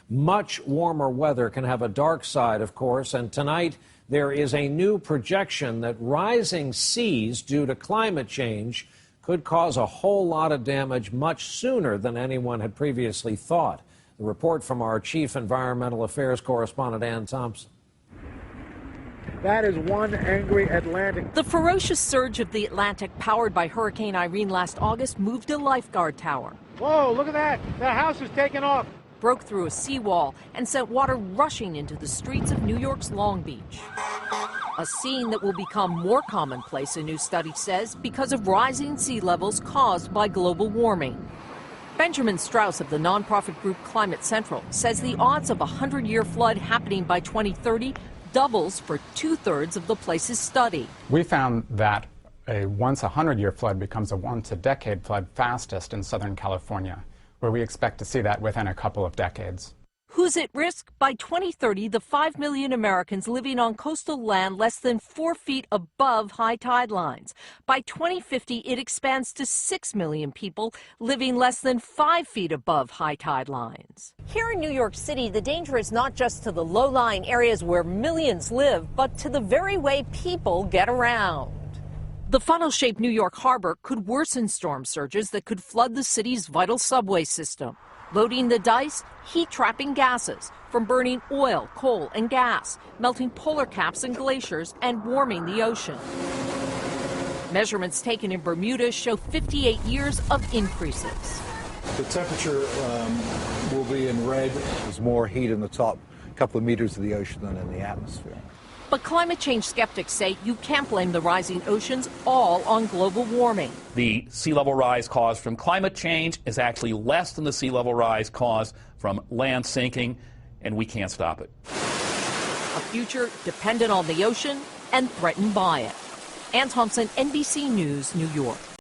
Much warmer weather can have a dark side, of course, and tonight there is a new projection that rising seas due to climate change could cause a whole lot of damage much sooner than anyone had previously thought. The report from our Chief Environmental Affairs correspondent, Ann Thompson. That is one angry Atlantic. The ferocious surge of the Atlantic, powered by Hurricane Irene last August, moved a lifeguard tower. Whoa, look at that. The house is taking off. Broke through a seawall and sent water rushing into the streets of New York's Long Beach. A scene that will become more commonplace, a new study says, because of rising sea levels caused by global warming. Benjamin Strauss of the nonprofit group Climate Central says the odds of a 100-year flood happening by 2030 doubles for 2/3 of the places studied. We found that a once 100-year flood becomes a once a decade flood fastest in Southern California, where we expect to see that within a couple of decades. Who's at risk? By 2030, the 5 million Americans living on coastal land less than 4 feet above high tide lines. By 2050, it expands to 6 million people living less than 5 feet above high tide lines. Here in New York City, the danger is not just to the low-lying areas where millions live, but to the very way people get around. The funnel-shaped New York harbor could worsen storm surges that could flood the city's vital subway system. Loading the dice, heat-trapping gases from burning oil, coal, and gas, melting polar caps and glaciers, and warming the ocean. Measurements taken in Bermuda show 58 years of increases. The temperature will be in red. There's more heat in the top couple of meters of the ocean than in the atmosphere. But climate change skeptics say you can't blame the rising oceans all on global warming. The sea level rise caused from climate change is actually less than the sea level rise caused from land sinking, and we can't stop it. A future dependent on the ocean and threatened by it. Ann Thompson, NBC News, New York.